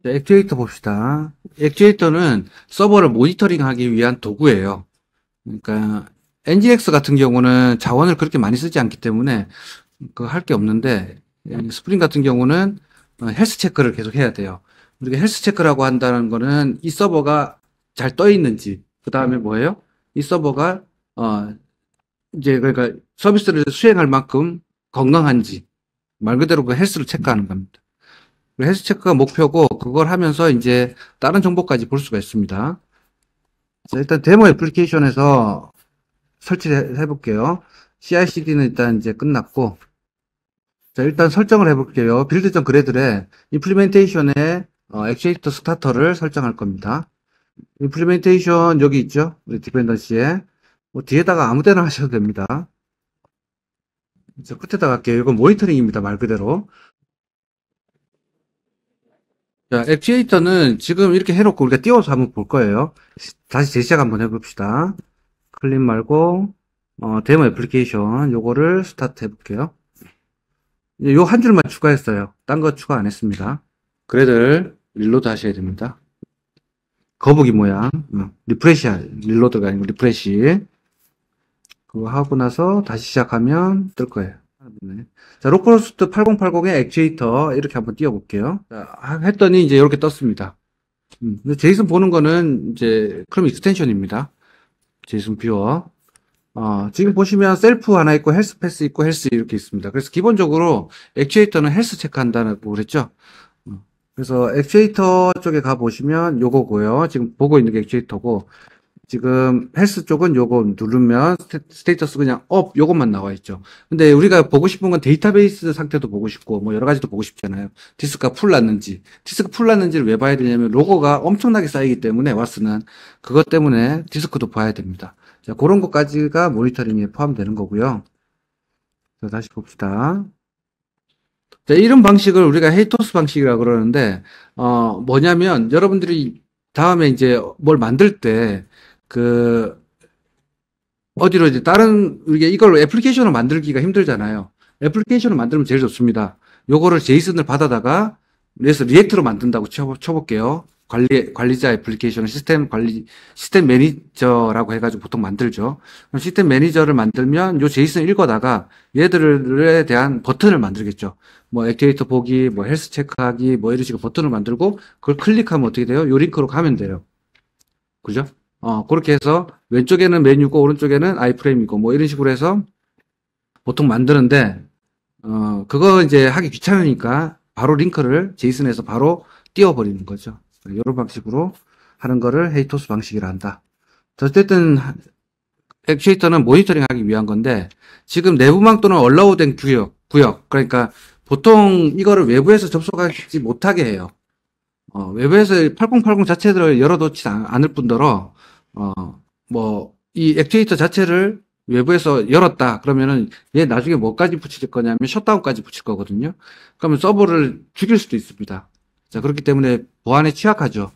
자, 액추에이터 봅시다. 액추에이터는 서버를 모니터링하기 위한 도구예요. 그러니까 NGX 같은 경우는 자원을 그렇게 많이 쓰지 않기 때문에 그 할 게 없는데 스프링 같은 경우는 헬스 체크를 계속 해야 돼요. 우리가 헬스 체크라고 한다는 거는 이 서버가 잘 떠 있는지, 그 다음에 뭐예요? 이 서버가 이제 그러니까 서비스를 수행할 만큼 건강한지, 말 그대로 그 헬스를 체크하는 겁니다. 헬스 체크가 목표고, 그걸 하면서 이제 다른 정보까지 볼 수가 있습니다. 자, 일단 데모 애플리케이션에서 설치를 해볼게요. CI/CD는 일단 이제 끝났고, 자, 일단 설정을 해볼게요. 빌드.gradle에 임플리멘테이션에 액추에이터 스타터를 설정할 겁니다. 임플리멘테이션 여기 있죠? 우리 디펜던시에. 뭐 뒤에다가 아무 데나 하셔도 됩니다. 자, 끝에다 갈게요. 이건 모니터링입니다. 말 그대로. 자, 액추에이터는 지금 이렇게 해놓고 우리가 띄워서 한번 볼 거예요. 다시 재시작 한번 해봅시다. 클립 말고, 데모 애플리케이션 요거를 스타트 해볼게요. 요 한 줄만 추가했어요. 딴 거 추가 안 했습니다. 그래들 릴로드 하셔야 됩니다. 거북이 모양. 리프레시, 릴로드가 아니고 리프레시. 그거 하고 나서 다시 시작하면 뜰 거예요. 자, 로컬호스트 8080의 액추에이터 이렇게 한번 띄워볼게요. 자, 했더니 이제 이렇게 떴습니다. 근데 제이슨 보는 거는 이제 크롬 익스텐션입니다. 제이슨 뷰어. 지금 보시면 셀프 하나 있고 헬스 패스 있고 헬스 이렇게 있습니다. 그래서 기본적으로 액추에이터는 헬스 체크한다고 그랬죠. 그래서 액추에이터 쪽에 가 보시면 요거고요. 지금 보고 있는 게 액추에이터고, 지금 헬스 쪽은 요거 누르면 스테이터스 그냥 업 요것만 나와 있죠. 근데 우리가 보고 싶은 건 데이터베이스 상태도 보고 싶고 뭐 여러 가지도 보고 싶잖아요. 디스크가 풀 났는지. 디스크 풀 났는지를 왜 봐야 되냐면 로고가 엄청나게 쌓이기 때문에 왓스는 그것 때문에 디스크도 봐야 됩니다. 자, 그런 것까지가 모니터링에 포함되는 거고요. 자, 다시 봅시다. 자, 이런 방식을 우리가 헤이토스 방식이라고 그러는데 뭐냐면 여러분들이 다음에 이제 뭘 만들 때 그 어디로 이제 다른 이게 이걸 애플리케이션을 만들기가 힘들잖아요. 애플리케이션을 만들면 제일 좋습니다. 요거를 제이슨을 받아다가 그래서 리액트로 만든다고 쳐볼게요. 관리자 애플리케이션을 시스템 매니저라고 해가지고 보통 만들죠. 그럼 시스템 매니저를 만들면 요 제이슨 읽어다가 얘들에 대한 버튼을 만들겠죠. 뭐 액티베이터 보기, 뭐 헬스 체크하기, 뭐 이런 식으로 버튼을 만들고 그걸 클릭하면 어떻게 돼요? 요 링크로 가면 돼요. 그죠? 그렇게 해서 왼쪽에는 메뉴고 오른쪽에는 아이프레임이고 뭐 이런 식으로 해서 보통 만드는데 그거 이제 하기 귀찮으니까 바로 링크를 제이슨에서 바로 띄워버리는 거죠. 이런 방식으로 하는 거를 헤이토스 방식이라 한다. 어쨌든 액추에이터는 모니터링 하기 위한 건데 지금 내부망 또는 얼라우된 구역 그러니까 보통 이거를 외부에서 접속하지 못하게 해요. 외부에서 8080 자체를 열어놓지 않을 뿐더러 이 액추에이터 자체를 외부에서 열었다 그러면은 얘 나중에 뭐까지 붙일 거냐면 셧다운까지 붙일 거거든요. 그러면 서버를 죽일 수도 있습니다. 자, 그렇기 때문에 보안에 취약하죠.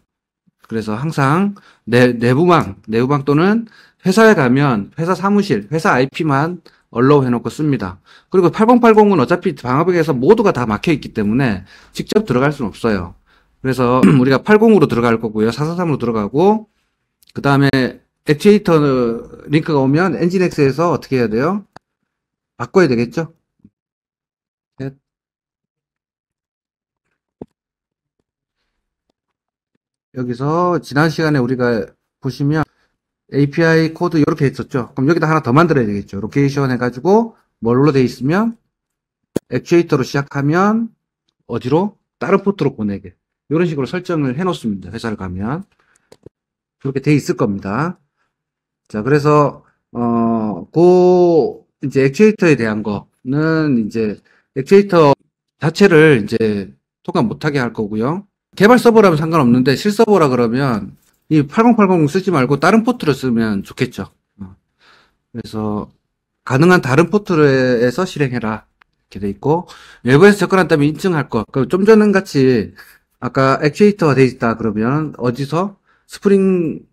그래서 항상 내부망 또는 회사에 가면 회사 사무실, 회사 IP만 얼로우 해놓고 씁니다. 그리고 8080은 어차피 방화벽에서 모두가 다 막혀 있기 때문에 직접 들어갈 수는 없어요. 그래서 우리가 80으로 들어갈 거고요. 443으로 들어가고, 그 다음에 액추에이터 링크가 오면 엔진엑스에서 어떻게 해야 돼요? 바꿔야 되겠죠? 네. 여기서 지난 시간에 우리가 보시면 API 코드 이렇게 했었죠. 그럼 여기다 하나 더 만들어야 되겠죠. 로케이션 해가지고 뭘로 돼 있으면 액추에이터로 시작하면 어디로? 다른 포트로 보내게. 이런 식으로 설정을 해놓습니다. 회사를 가면. 그렇게 돼 있을 겁니다. 자, 그래서, 이제 액추에이터에 대한 거는 이제 액추에이터 자체를 이제 통합 못하게 할 거고요. 개발 서버라면 상관없는데 실서버라 그러면 이 8080 쓰지 말고 다른 포트를 쓰면 좋겠죠. 그래서 가능한 다른 포트에서 실행해라. 이렇게 돼 있고, 외부에서 접근한 다음에 인증할 거. 좀 전에 같이 아까 액추에이터가 돼 있다 그러면 어디서 스프링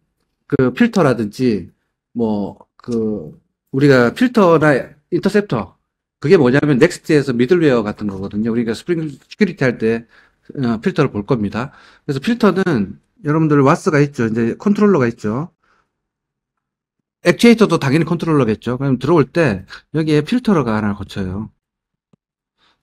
그 필터라든지 뭐 그 우리가 필터나 인터셉터 그게 뭐냐면 넥스트에서 미들웨어 같은 거거든요. 우리가 스프링 시큐리티 할 때 필터를 볼 겁니다. 그래서 필터는 여러분들 와스가 있죠. 이제 컨트롤러가 있죠. 액추에이터도 당연히 컨트롤러겠죠. 그럼 들어올 때 여기에 필터가 하나 거쳐요.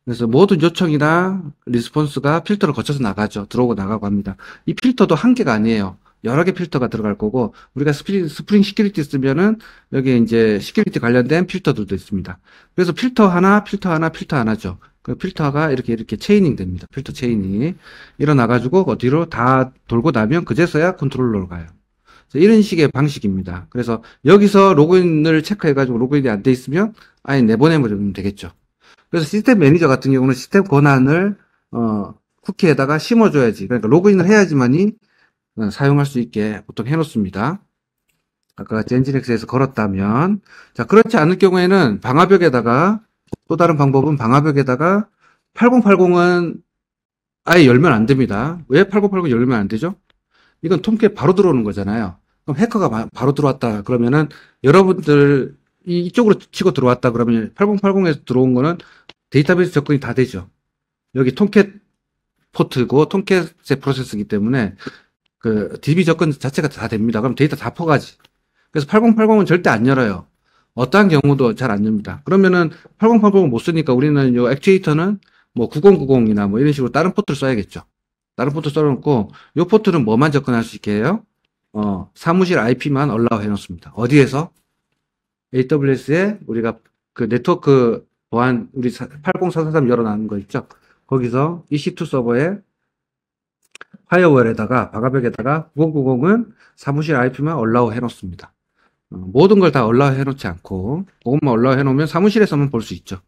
그래서 모든 요청이나 리스폰스가 필터를 거쳐서 나가죠. 들어오고 나가고 합니다. 이 필터도 한 개가 아니에요. 여러 개 필터가 들어갈 거고, 우리가 스프링 시큐리티 쓰면은 여기에 이제 시큐리티 관련된 필터들도 있습니다. 그래서 필터 하나, 필터 하나, 필터 하나죠. 그 필터가 이렇게 체이닝 됩니다. 필터 체인이 일어나가지고 어디로 다 돌고 나면 그제서야 컨트롤러로 가요. 이런 식의 방식입니다. 그래서 여기서 로그인을 체크해가지고 로그인이 안 돼 있으면 아예 내보내면 되겠죠. 그래서 시스템 매니저 같은 경우는 시스템 권한을 쿠키에다가 심어줘야지. 그러니까 로그인을 해야지만이 사용할 수 있게 보통 해놓습니다. 아까 같이 엔진엑스에서 걸었다면, 자, 그렇지 않을 경우에는 방화벽에다가, 또 다른 방법은 방화벽에다가 8080은 아예 열면 안 됩니다. 왜 8080 열면 안 되죠? 이건 톰캣 바로 들어오는 거잖아요. 그럼 해커가 바로 들어왔다 그러면은 여러분들 이쪽으로 치고 들어왔다 그러면 8080에서 들어온 거는 데이터베이스 접근이 다 되죠. 여기 톰캣 포트고 톰캣의 프로세스이기 때문에 그 DB 접근 자체가 다 됩니다. 그럼 데이터 다 퍼가지. 그래서 8080은 절대 안 열어요. 어떠한 경우도 잘 안 엽니다. 그러면은 8080을 못 쓰니까 우리는 요 액추에이터는 뭐 9090이나 뭐 이런 식으로 다른 포트를 써야겠죠. 다른 포트 써놓고 요 포트는 뭐만 접근할 수 있게 해요? 사무실 IP만 얼라우 해놓습니다. 어디에서? AWS에 우리가 그 네트워크 보안 우리 80443 열어놨는 거 있죠? 거기서 EC2 서버에 파이어월에다가 바가벽에다가 9090은 사무실 IP만 얼라우 해놓습니다. 모든 걸 다 얼라우 해놓지 않고 그것만 얼라우 해놓으면 사무실에서만 볼 수 있죠.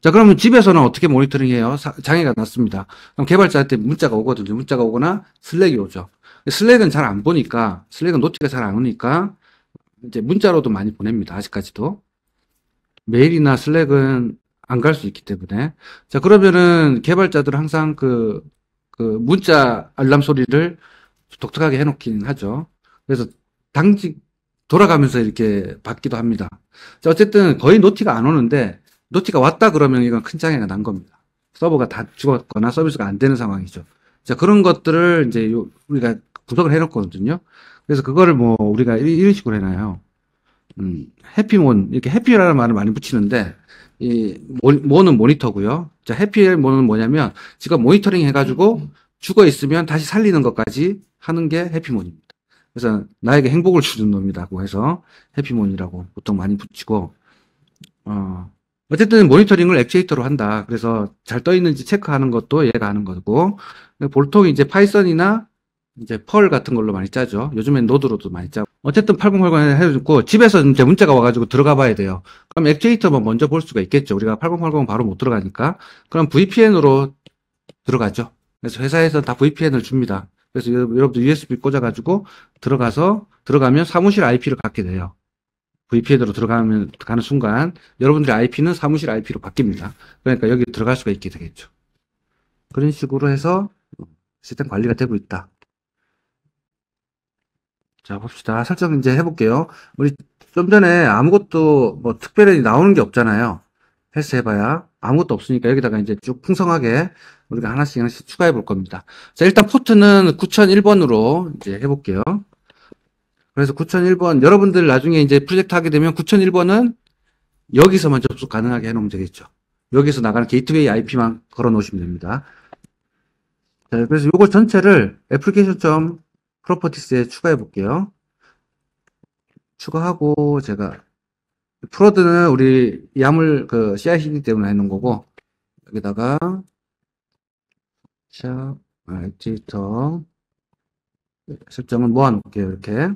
자, 그러면 집에서는 어떻게 모니터링 해요? 장애가 났습니다. 그럼 개발자한테 문자가 오거든요. 문자가 오거나 슬랙이 오죠. 슬랙은 잘 안 보니까, 슬랙은 노티가 잘 안 오니까, 이제 문자로도 많이 보냅니다. 아직까지도. 메일이나 슬랙은 안 갈 수 있기 때문에. 자, 그러면은 개발자들은 항상 그 문자 알람 소리를 독특하게 해놓긴 하죠. 그래서 당직 돌아가면서 이렇게 받기도 합니다. 자, 어쨌든 거의 노티가 안 오는데, 노티가 왔다 그러면 이건 큰 장애가 난 겁니다. 서버가 다 죽었거나 서비스가 안 되는 상황이죠. 자, 그런 것들을 이제 우리가 구석을 해놓거든요. 그래서 그거를 뭐 우리가 이런 식으로 해놔요. 해피몬, 이렇게 해피라는 말을 많이 붙이는데, 모는 모니터고요. 자, 해피몬은 뭐냐면, 지금 모니터링 해가지고 죽어 있으면 다시 살리는 것까지 하는 게 해피몬입니다. 그래서 나에게 행복을 주는 놈이라고 해서 해피몬이라고 보통 많이 붙이고, 어쨌든 모니터링을 액추에이터로 한다. 그래서 잘 떠 있는지 체크하는 것도 얘가 하는 거고, 보통 이제 파이썬이나 이제 펄 같은 걸로 많이 짜죠. 요즘엔 노드로도 많이 짜고. 어쨌든 8080에 해주고, 집에서 이제 문자가 와가지고 들어가 봐야 돼요. 그럼 액추에이터만 먼저 볼 수가 있겠죠. 우리가 8080은 바로 못 들어가니까. 그럼 VPN으로 들어가죠. 그래서 회사에서 다 VPN을 줍니다. 그래서 여러분들 USB 꽂아가지고 들어가면 사무실 IP를 갖게 돼요. VPN으로 가는 순간 여러분들의 IP는 사무실 IP로 바뀝니다. 그러니까 여기 들어갈 수가 있게 되겠죠. 그런 식으로 해서 시스템 관리가 되고 있다. 자, 봅시다. 설정 이제 해볼게요. 우리 좀 전에 아무것도 뭐 특별히 나오는 게 없잖아요. 헬스 해봐야 아무것도 없으니까 여기다가 이제 쭉 풍성하게 우리가 하나씩 추가해 볼 겁니다. 자, 일단 포트는 9001번으로 이제 해볼게요. 그래서 9001번, 여러분들 나중에 이제 프로젝트 하게 되면 9001번은 여기서만 접속 가능하게 해놓으면 되겠죠. 여기서 나가는 게이트웨이 IP만 걸어 놓으시면 됩니다. 자, 그래서 요거 전체를 애플리케이션 프로퍼티스에 추가해 볼게요. 추가하고 제가 프로드는 우리 야물 그 CI/CD 때문에 해놓은 거고 여기다가 샵 액티터 설정은 모아놓을게요. 이렇게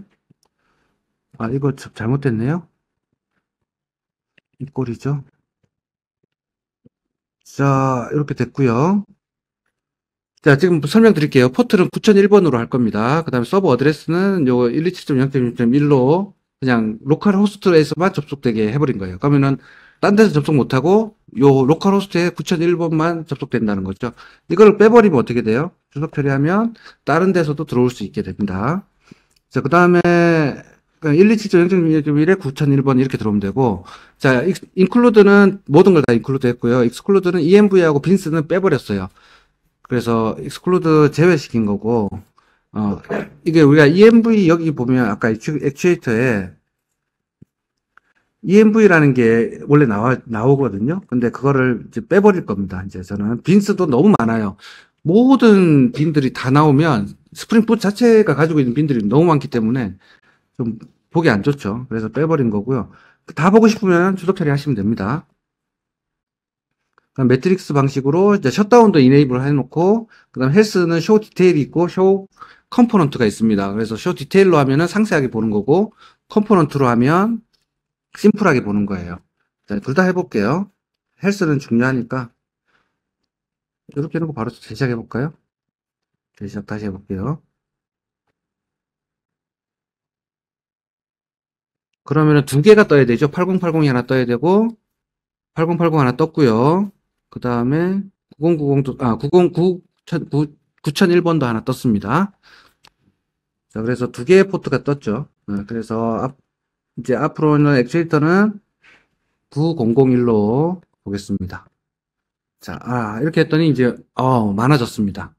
이거 잘못됐네요. 이 꼴이죠. 자, 이렇게 됐고요. 자, 지금 설명드릴게요. 포트는 9001번으로 할 겁니다. 그 다음에 서버 어드레스는 요 127.0.6.1로 그냥 로컬 호스트에서만 접속되게 해버린 거예요. 그러면은 딴 데서 접속 못하고 요 로컬 호스트에 9001번만 접속된다는 거죠. 이걸 빼버리면 어떻게 돼요? 주소 처리하면 다른 데서도 들어올 수 있게 됩니다. 자, 그 다음에 127.0.1에 9001번 이렇게 들어오면 되고, 자, 인클루드는 모든 걸 다 인클루드 했고요. 익스클루드는 ENV하고 빈스는 빼버렸어요. 그래서 exclude 제외시킨 거고, 이게 우리가 env 여기 보면 아까 액추에이터에 env라는 게 원래 나오거든요. 근데 그거를 이제 빼버릴 겁니다. 이제 저는 빈스도 너무 많아요. 모든 빈들이 다 나오면 스프링 붓 자체가 가지고 있는 빈들이 너무 많기 때문에 좀 보기 안 좋죠. 그래서 빼버린 거고요. 다 보고 싶으면 주석 처리하시면 됩니다. 그럼 매트릭스 방식으로 이제 셧다운도 이네이블 해놓고, 그 다음 헬스는 쇼 디테일이 있고, 쇼 컴포넌트가 있습니다. 그래서 쇼 디테일로 하면은 상세하게 보는 거고, 컴포넌트로 하면 심플하게 보는 거예요. 둘 다 해볼게요. 헬스는 중요하니까. 이렇게 해놓고 바로 재시작 해볼까요? 재시작 다시 해볼게요. 그러면은 두 개가 떠야 되죠. 8080이 하나 떠야 되고, 8080 하나 떴고요. 그 다음에 9090도, 9001번도 하나 떴습니다. 자, 그래서 두 개의 포트가 떴죠. 그래서 이제 앞으로는 액추에이터는 9001로 보겠습니다. 자, 이렇게 했더니 이제, 많아졌습니다.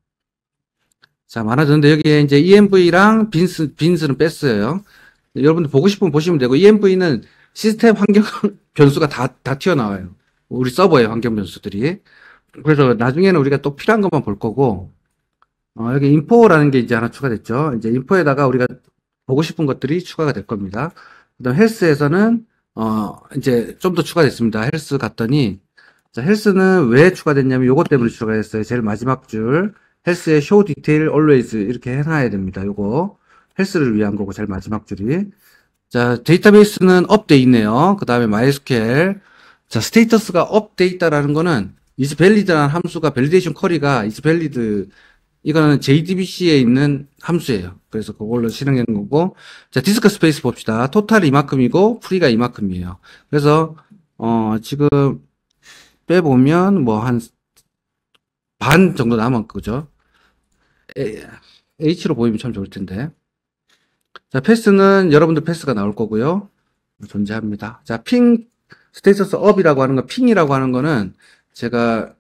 자, 많아졌는데 여기에 이제 env랑 빈스는 뺐어요. 여러분들 보고 싶으면 보시면 되고, env는 시스템 환경 변수가 다 튀어나와요. 우리 서버의 환경 변수들이. 그래서 나중에는 우리가 또 필요한 것만 볼 거고, 여기 인포라는 게 이제 하나 추가됐죠. 이제 인포에다가 우리가 보고 싶은 것들이 추가가 될 겁니다. 그다음 헬스에서는 이제 좀 더 추가됐습니다. 헬스 갔더니 자, 헬스는 왜 추가됐냐면 요것 때문에 추가됐어요. 제일 마지막 줄 헬스의 show detail always 이렇게 해놔야 됩니다. 요거 헬스를 위한 거고 제일 마지막 줄이. 자, 데이터베이스는 업돼 있네요. 그 다음에 MySQL. 자, 스테이터스가 업돼있다라는 거는 is valid라는 함수가 validation 쿼리가 is valid 이거는 JDBC에 있는 함수예요. 그래서 그걸로 실행하는 거고. 자, 디스크 스페이스 봅시다. 토탈이 이만큼이고, 프리가 이만큼이에요. 그래서, 지금 빼보면, 뭐, 한, 반 정도 남은 거죠. H로 보이면 참 좋을 텐데. 자, 패스는 여러분들 패스가 나올 거고요. 존재합니다. 자, 스테이터스 업이라고 하는 거, 핑이라고 하는 거는 제가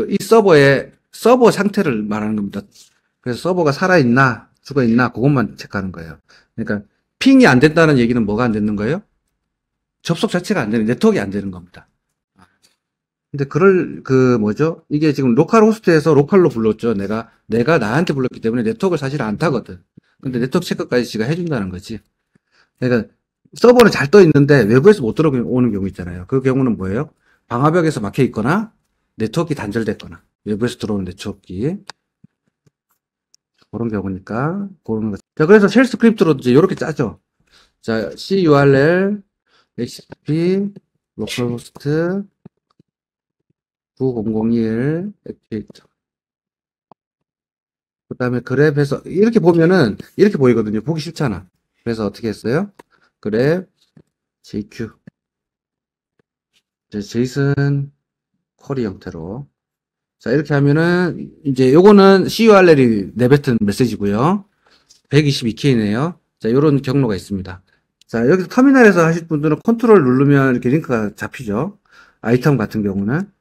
이 서버 상태를 말하는 겁니다. 그래서 서버가 살아있나, 죽어있나, 그것만 체크하는 거예요. 그러니까, 핑이 안 된다는 얘기는 뭐가 안 되는 거예요? 접속 자체가 안 되는, 네트워크가 안 되는 겁니다. 근데 뭐죠? 이게 지금 로컬 호스트에서 로컬로 불렀죠. 내가 나한테 불렀기 때문에 네트워크를 사실 안 타거든. 근데 네트워크 체크까지 지가 해준다는 거지. 그러니까, 서버는 잘 떠 있는데 외부에서 못 들어오는 경우 있잖아요. 그 경우는 뭐예요? 방화벽에서 막혀 있거나, 네트워크가 단절됐거나, 외부에서 들어오는 네트워크. 그런 경우니까, 그런 거. 자, 그래서 쉘 스크립트로 이제 이렇게 짜죠. 자, curl, http, localhost, 9001, 액티베이터. 그 다음에 그랩에서, 이렇게 보면은, 이렇게 보이거든요. 보기 싫잖아. 그래서 어떻게 했어요? 그랩, JQ. 제이슨 쿼리 형태로. 자, 이렇게 하면은, 이제 요거는 curl이 내뱉은 메시지고요. 122K네요. 자, 요런 경로가 있습니다. 자, 여기서 터미널에서 하실 분들은 컨트롤 누르면 이렇게 링크가 잡히죠. 아이템 같은 경우는.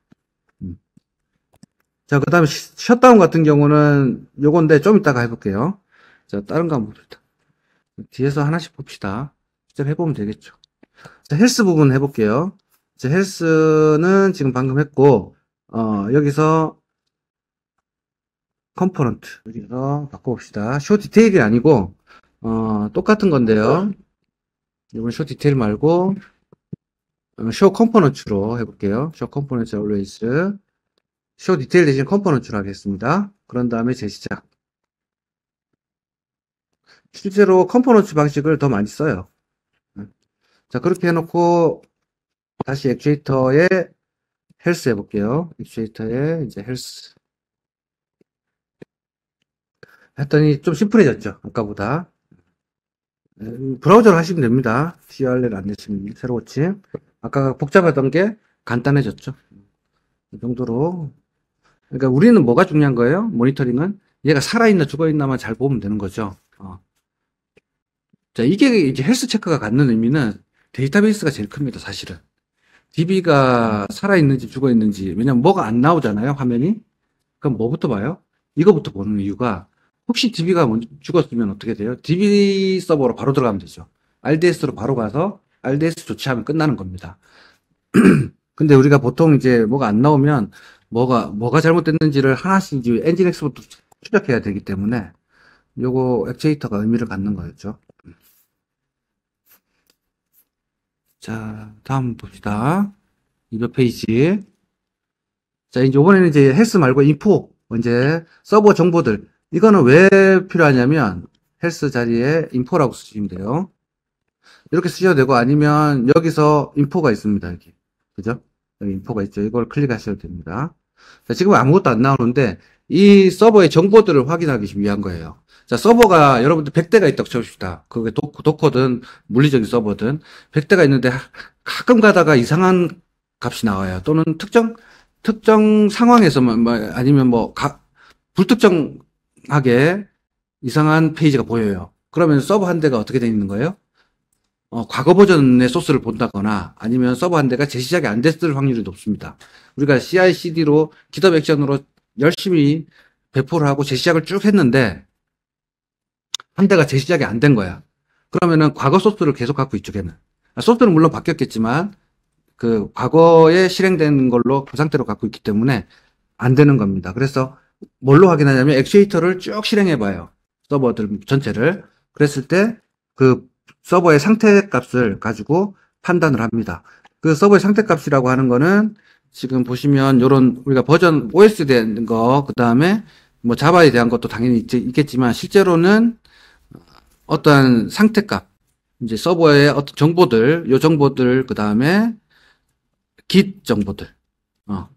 자, 그 다음에 셧다운 같은 경우는 요건데 좀 이따가 해볼게요. 자, 다른 거 한번 봅시다. 뒤에서 하나씩 봅시다. 직접 해보면 되겠죠. 자, 헬스 부분 해볼게요. 자, 헬스는 지금 방금 했고, 여기서 컴포넌트. 여기서 바꿔봅시다. 쇼 디테일이 아니고, 똑같은 건데요. 이번 쇼 디테일 말고, 쇼 컴포넌트로 해볼게요. 쇼 컴포넌트 always. 쇼 디테일 대신 컴포넌트로 하겠습니다. 그런 다음에 재시작. 실제로 컴포넌트 방식을 더 많이 써요. 자, 그렇게 해놓고, 다시 액추에이터에 헬스 해볼게요. 액추에이터에 이제 헬스. 했더니 좀 심플해졌죠. 아까보다. 브라우저로 하시면 됩니다. CRL 안 되시면 새로 고침. 아까 복잡하던 게 간단해졌죠. 이 정도로. 그러니까 우리는 뭐가 중요한 거예요? 모니터링은 얘가 살아있나 죽어있나만 잘 보면 되는 거죠. 자, 이게 이제 헬스 체크가 갖는 의미는 데이터베이스가 제일 큽니다, 사실은. DB가 살아있는지 죽어있는지. 왜냐면 뭐가 안 나오잖아요, 화면이. 그럼 뭐부터 봐요? 이거부터 보는 이유가 혹시 DB가 먼저 죽었으면 어떻게 돼요? DB 서버로 바로 들어가면 되죠. RDS로 바로 가서 RDS 조치하면 끝나는 겁니다. 근데 우리가 보통 이제 뭐가 안 나오면 뭐가 잘못됐는지를 하나씩 이제 엔진엑스부터 추적해야 되기 때문에 요거 액추에이터가 의미를 갖는 거였죠. 자, 다음 봅시다. 200페이지. 자, 이제 이번에는 이제 헬스 말고 인포, 이제 서버 정보들. 이거는 왜 필요하냐면 헬스 자리에 인포라고 쓰시면 돼요. 이렇게 쓰셔도 되고 아니면 여기서 인포가 있습니다. 여기. 그죠? 여기 인포가 있죠. 이걸 클릭하셔도 됩니다. 자, 지금 아무것도 안 나오는데 이 서버의 정보들을 확인하기 위한 거예요. 자, 서버가 여러분들 100대가 있다고 쳐봅시다. 그게 도커든 물리적인 서버든 100대가 있는데 가끔 가다가 이상한 값이 나와요. 또는 특정 상황에서만 아니면 불특정하게 이상한 페이지가 보여요. 그러면 서버 한 대가 어떻게 되어 있는 거예요? 과거 버전의 소스를 본다거나 아니면 서버 한 대가 재시작이 안 됐을 확률이 높습니다. 우리가 CI/CD로 GitHub 액션으로 열심히 배포를 하고 재시작을 쭉 했는데 한 대가 재시작이 안 된 거야. 그러면은 과거 소스를 계속 갖고 있죠, 걔는. 소스는 물론 바뀌었겠지만 그 과거에 실행된 걸로 그 상태로 갖고 있기 때문에 안 되는 겁니다. 그래서 뭘로 확인하냐면 액추에이터를 쭉 실행해 봐요. 서버들 전체를. 그랬을 때 그 서버의 상태 값을 가지고 판단을 합니다. 그 서버의 상태 값이라고 하는 거는 지금 보시면 요런 우리가 버전 OS에 대한 거, 그 다음에 뭐 자바에 대한 것도 당연히 있겠지만 실제로는 어떠한 상태 값, 이제 서버의 어떤 정보들, 요 정보들, 그 다음에 Git 정보들,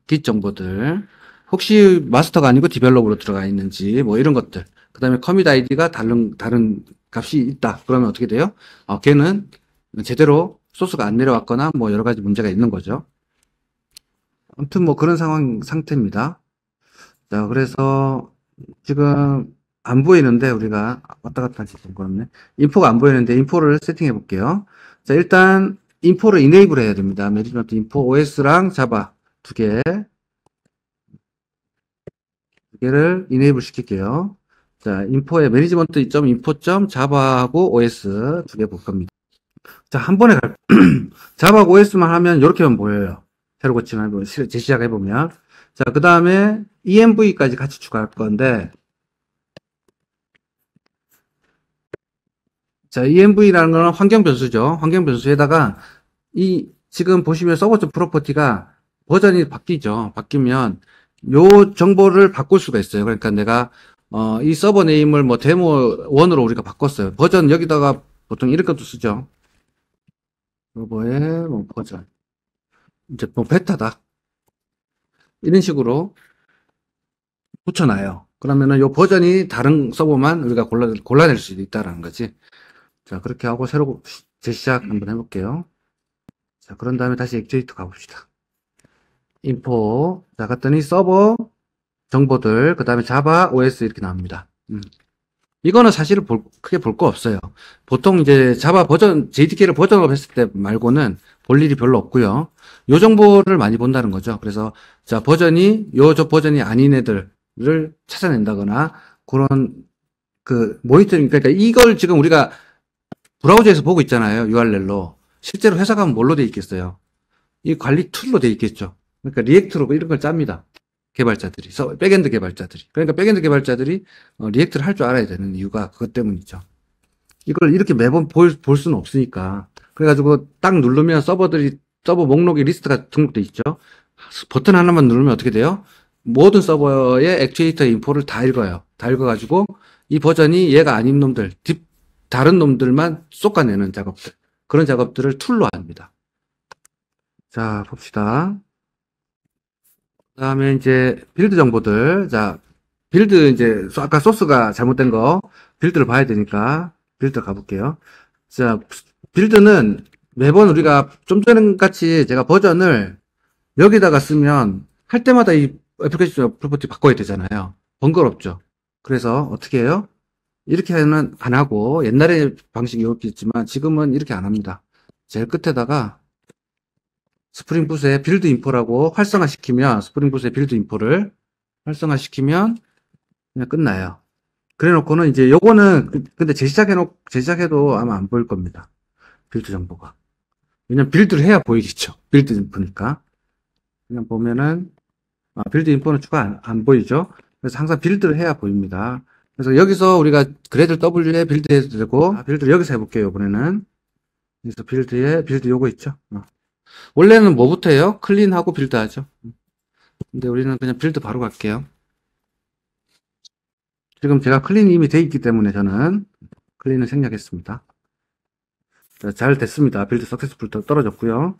Git 정보들. 혹시 마스터가 아니고 디벨롭으로 들어가 있는지, 뭐 이런 것들. 그 다음에 커밋 아이디가 다른 값이 있다. 그러면 어떻게 돼요? 걔는 제대로 소스가 안 내려왔거나 뭐 여러 가지 문제가 있는 거죠. 아무튼 뭐 그런 상태입니다. 자, 그래서 지금 안 보이는데 우리가 왔다 갔다 하지 그렇네. 인포가 안 보이는데 인포를 세팅해 볼게요. 자, 일단 인포를 이네이블 해야 됩니다. 매니지먼트 인포 OS랑 자바 두 개를 이네이블 시킬게요. 자, 인포에 매니지먼트 점 인포 점 자바하고 OS 두 개 볼 겁니다. 자, 한 번에 자바하고 OS만 하면 이렇게만 보여요. 새로 고치면 재시작 해보면. 자, 그 다음에 env까지 같이 추가할 건데, 자, env라는 거는 환경 변수죠. 환경 변수에다가 지금 보시면 서버 프로퍼티가 버전이 바뀌죠. 바뀌면 요 정보를 바꿀 수가 있어요. 그러니까 내가 이 서버 네임을 뭐 데모 1으로 우리가 바꿨어요. 버전 여기다가 보통 이런 것도 쓰죠. 서버의 뭐 버전 이제 뭐 베타다 이런 식으로 붙여놔요. 그러면은 요 버전이 다른 서버만 우리가 골라낼 수 있다라는 거지. 자, 그렇게 하고 새로 재시작 한번 해볼게요. 자, 그런 다음에 다시 액추에이터 가봅시다. 인포. 자, 갔더니 서버 정보들, 그 다음에 자바, OS 이렇게 나옵니다. 이거는 사실은 크게 볼 거 없어요. 보통 이제 자바 버전, JDK를 버전업 했을 때 말고는 볼 일이 별로 없고요. 요 정보를 많이 본다는 거죠. 그래서, 자, 저 버전이 아닌 애들을 찾아낸다거나, 그런, 모니터링, 그러니까 이걸 지금 우리가 브라우저에서 보고 있잖아요. URL로. 실제로 회사 가면 뭘로 돼 있겠어요? 이 관리 툴로 돼 있겠죠. 그러니까 리액트로 이런 걸 짭니다. 개발자들이, 백엔드 개발자들이. 그러니까 백엔드 개발자들이 리액트를 할 줄 알아야 되는 이유가 그것 때문이죠. 이걸 이렇게 매번 볼 수는 없으니까. 그래가지고 딱 누르면 서버 목록에 리스트가 등록돼 있죠. 버튼 하나만 누르면 어떻게 돼요? 모든 서버의 액추에이터 인포를 다 읽어요. 다 읽어가지고 이 버전이 얘가 아닌 놈들, 다른 놈들만 쏟아내는 작업들. 그런 작업들을 툴로 합니다. 자, 봅시다. 그 다음에 이제 빌드 정보들. 자, 빌드 이제 아까 소스가 잘못된 거 빌드를 봐야 되니까 빌드 가볼게요. 자, 빌드는 매번 우리가 좀 전에 같이 제가 버전을 여기다가 쓰면 할 때마다 이 애플리케이션 프로퍼티 바꿔야 되잖아요. 번거롭죠. 그래서 어떻게 해요? 이렇게는 안 하고 옛날에 방식이 이렇게 있지만 지금은 이렇게 안 합니다. 제일 끝에다가 스프링 붓의 빌드 인포라고 활성화시키면 스프링 붓의 빌드 인포를 활성화시키면 그냥 끝나요. 그래 놓고는 이제 요거는 근데 제시작해도 아마 안 보일 겁니다. 빌드 정보가. 왜냐면 빌드를 해야 보이겠죠. 빌드 인포니까. 그냥 보면은 빌드 인포는 추가 안 보이죠. 그래서 항상 빌드를 해야 보입니다. 그래서 여기서 우리가 그래들 W에 빌드 해도 되고, 빌드를 여기서 해볼게요, 이번에는. 그래서 빌드 요거 있죠. 원래는 뭐부터 해요? 클린하고 빌드 하죠. 근데 우리는 그냥 빌드 바로 갈게요. 지금 제가 클린이 이미 돼 있기 때문에 저는 클린을 생략했습니다. 자, 잘 됐습니다. 빌드 석세스풀 떨어졌고요.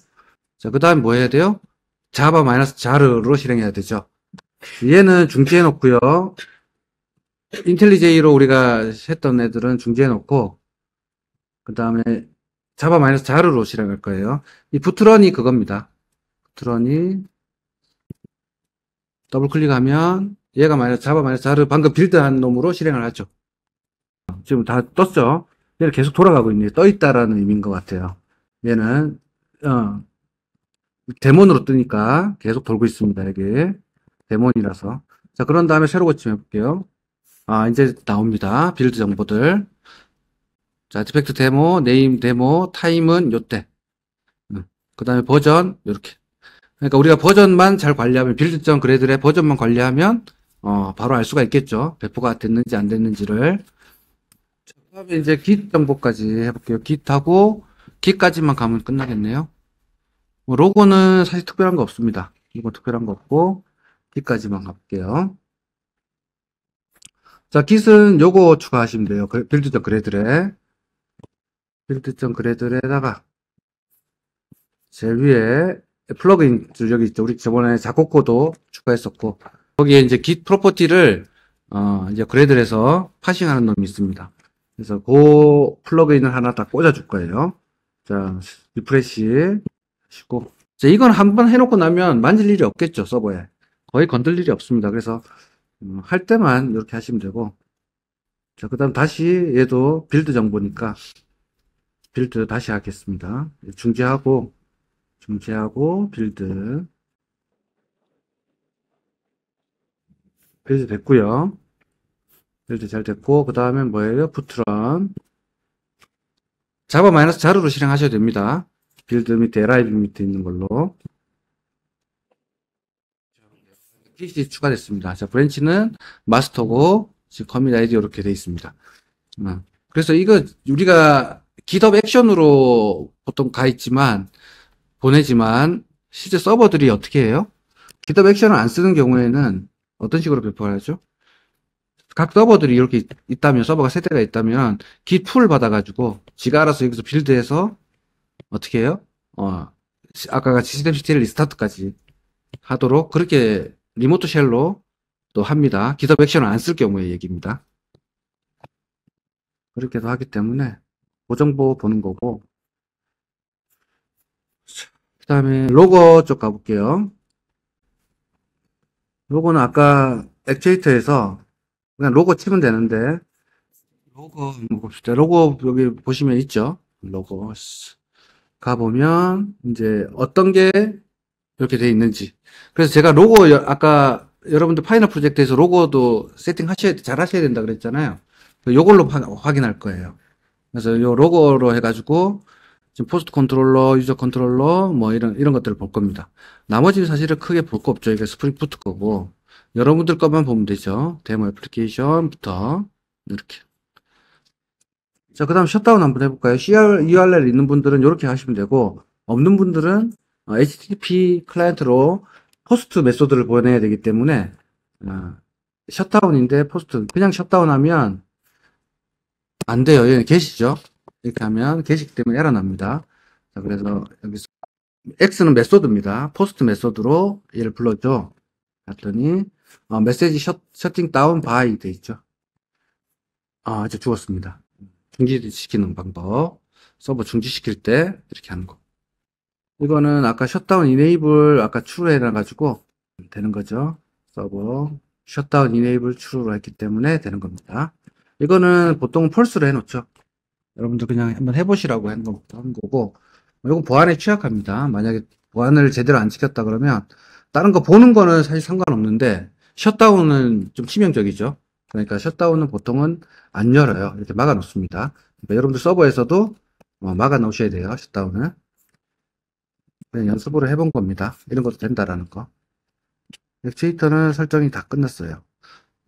자, 그 다음 뭐 해야 돼요? 자바 마이너스 자르로 실행해야 되죠. 얘는 중지해 놓고요. 인텔리제이로 우리가 했던 애들은 중지해 놓고, 그 다음에 자바 마이너스 자르로 실행할 거예요. 이 부트런이 그겁니다. 부트런이 더블 클릭하면 얘가 자바 마이너스 자르 방금 빌드한 놈으로 실행을 하죠. 지금 다 떴죠? 얘는 계속 돌아가고 있네요. 떠 있다라는 의미인 것 같아요. 얘는 데몬으로 뜨니까 계속 돌고 있습니다. 여기 데몬이라서. 자, 그런 다음에 새로 고침해 볼게요. 이제 나옵니다. 빌드 정보들. 자, 디펙트 데모, 네임 데모, 타임은 요때. 그 다음에 버전, 요렇게. 그러니까 우리가 버전만 잘 관리하면, 빌드.grad의 그래들의 버전만 관리하면, 바로 알 수가 있겠죠. 배포가 됐는지 안 됐는지를. 자, 그 다음에 이제 git 정보까지 해볼게요. git까지만 가면 끝나겠네요. 로고는 사실 특별한 거 없습니다. 이거 특별한 거 없고, git까지만 가볼게요. 자, git은 요거 추가하시면 돼요. 빌드.grad에다가 제일 위에 플러그인 여기 있죠. 우리 저번에 작곡코도 추가했었고 거기에 이제 git 프로퍼티를 이제 그래드를 해서 파싱하는 놈이 있습니다. 그래서 그 플러그인을 하나 딱 꽂아줄 거예요. 자, 리프레시 하시고 자, 이건 한번 해놓고 나면 만질 일이 없겠죠. 서버에 거의 건들 일이 없습니다. 그래서 할 때만 이렇게 하시면 되고 자, 그 다음 다시 얘도 빌드 정보니까 빌드 다시 하겠습니다. 중지하고 빌드 됐고요. 빌드 잘 됐고 그 다음에 뭐예요? 부트런 자바 마이너스 자루로 실행하셔야 됩니다. 빌드 밑에 LIB 밑에 있는 걸로 PC 추가됐습니다. 자, 브랜치는 마스터고 지금 커밋 아이디 이렇게 돼 있습니다. 그래서 이거 우리가 GitHub 액션으로 보통 가 있지만 보내지만 실제 서버들이 어떻게 해요? GitHub 액션을 안 쓰는 경우에는 어떤 식으로 배포를 하죠? 각 서버들이 이렇게 있다면 서버가 세 대가 있다면 git 풀 받아가지고 지가 알아서 여기서 빌드해서 어떻게 해요? 아까 같이 시스템 리스타트까지 하도록 그렇게 리모트 쉘로 또 합니다. GitHub 액션을 안 쓸 경우의 얘기입니다. 그렇게도 하기 때문에 그 정보 보는 거고 그 다음에 로고 쪽 가볼게요. 로고는 아까 액추에이터에서 그냥 로고 치면 되는데 로고 한번 봅시다. 로고 여기 보시면 있죠. 로고 가보면 이제 어떤 게 이렇게 돼 있는지 그래서 제가 로고 아까 여러분들 파이널 프로젝트에서 로고도 세팅 잘 하셔야 된다 그랬잖아요. 요걸로 확인할 거예요. 그래서 요 로고로 해가지고 지금 포스트 컨트롤러, 유저 컨트롤러 뭐 이런 것들을 볼 겁니다. 나머지는 사실은 크게 볼 거 없죠. 이게 스프링 부트 거고 여러분들 것만 보면 되죠. 데모 애플리케이션부터 이렇게. 자, 그 다음 셧다운 한번 해볼까요? URL 있는 분들은 이렇게 하시면 되고 없는 분들은 HTTP 클라이언트로 포스트 메소드를 보내야 되기 때문에 셧다운인데 포스트 그냥 셧다운하면 안 돼요. 얘는 게시죠. 이렇게 하면 게시기 때문에 에러 납니다. 자, 그래서 여기서 X는 메소드입니다. 포스트 메소드로 얘를 불러줘. 했더니 메시지 셔팅 다운 바이 돼 있죠. 이제 죽었습니다. 중지시키는 방법. 서버 중지시킬 때 이렇게 하는 거. 이거는 아까 셧다운 이네이블 아까 추로 해놔가지고 되는 거죠. 서버 셧다운 이네이블 추로로 했기 때문에 되는 겁니다. 이거는 보통 펄스로 해놓죠. 여러분들 그냥 한번 해보시라고 한 거고 이건 보안에 취약합니다. 만약에 보안을 제대로 안 지켰다 그러면 다른 거 보는 거는 사실 상관없는데 셧다운은 좀 치명적이죠. 그러니까 셧다운은 보통은 안 열어요. 이렇게 막아 놓습니다. 그러니까 여러분들 서버에서도 막아 놓으셔야 돼요. 셧다운을. 그냥 연습으로 해본 겁니다. 이런 것도 된다라는 거. 액추에이터는 설정이 다 끝났어요.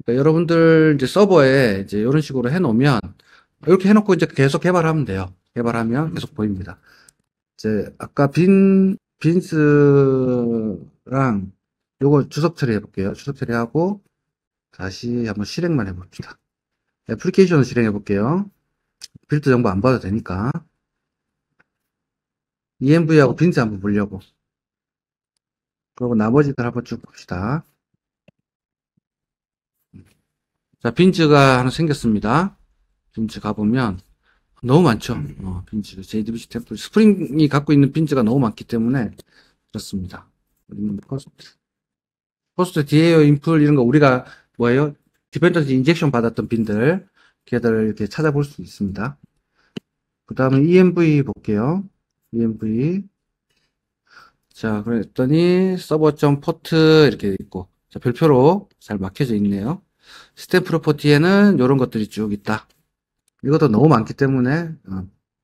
그러니까 여러분들 이제 서버에 이제 이런 식으로 해 놓으면 이렇게 해놓고 이제 계속 개발하면 돼요. 개발하면 계속 보입니다. 이제 아까 빈스랑 요거 주석 처리해 볼게요. 주석 처리하고 다시 한번 실행만 해봅시다. 애플리케이션을 실행해 볼게요. 빌드 정보 안 봐도 되니까. env하고 빈스 한번 보려고. 그리고 나머지들 한번 쭉 봅시다. 자, 빈즈가 하나 생겼습니다. 빈즈 가보면 너무 많죠. 빈즈, JDBC 템플, 스프링이 갖고 있는 빈즈가 너무 많기 때문에 그렇습니다. 포스트, 디에어, 인풀 이런 거 우리가 뭐예요? 디펜던시 인젝션 받았던 빈들 걔들을 이렇게 찾아볼 수 있습니다. 그 다음에 env 볼게요. env 자, 그랬더니 서버.포트 이렇게 있고 자, 별표로 잘 막혀져 있네요. 시스템 프로퍼티에는 이런 것들이 쭉 있다. 이것도 너무 많기 때문에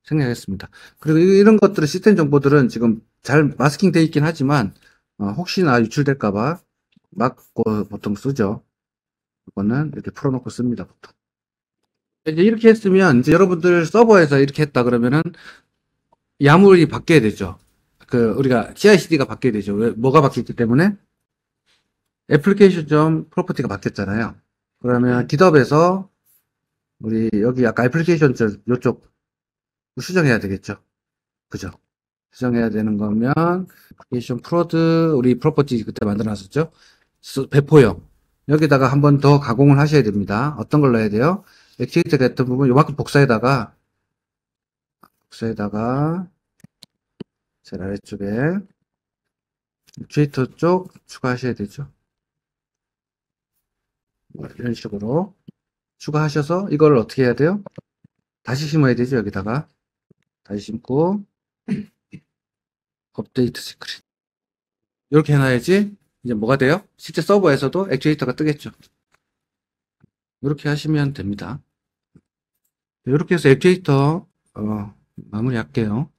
생략했습니다. 그리고 이런 것들은 시스템 정보들은 지금 잘 마스킹 되어 있긴 하지만 혹시나 유출될까봐 막고 보통 쓰죠. 이거는 이렇게 풀어놓고 씁니다. 보통. 이제 이렇게 했으면 이제 여러분들 서버에서 이렇게 했다 그러면은 야물이 바뀌어야 되죠. 우리가 CI/CD가 바뀌어야 되죠. 왜, 뭐가 바뀌었기 때문에 애플리케이션 점 프로퍼티가 바뀌었잖아요. 그러면 GitHub에서 우리 여기 아까 애플리케이션 요쪽 수정해야 되겠죠. 그죠? 수정해야 되는 거면 애플리케이션 프로드 우리 프로퍼티 그때 만들어놨었죠. 배포형 여기다가 한 번 더 가공을 하셔야 됩니다. 어떤 걸 넣어야 돼요? 액티비티가 했던 부분 요만큼 복사에다가 제일 아래쪽에 액티비터 쪽 추가하셔야 되죠. 이런 식으로 추가하셔서 이걸 어떻게 해야 돼요? 다시 심어야 되죠. 여기다가 다시 심고 업데이트 시크릿 이렇게 해놔야지 이제 뭐가 돼요? 실제 서버에서도 액추에이터가 뜨겠죠. 이렇게 하시면 됩니다. 이렇게 해서 액추에이터 마무리할게요.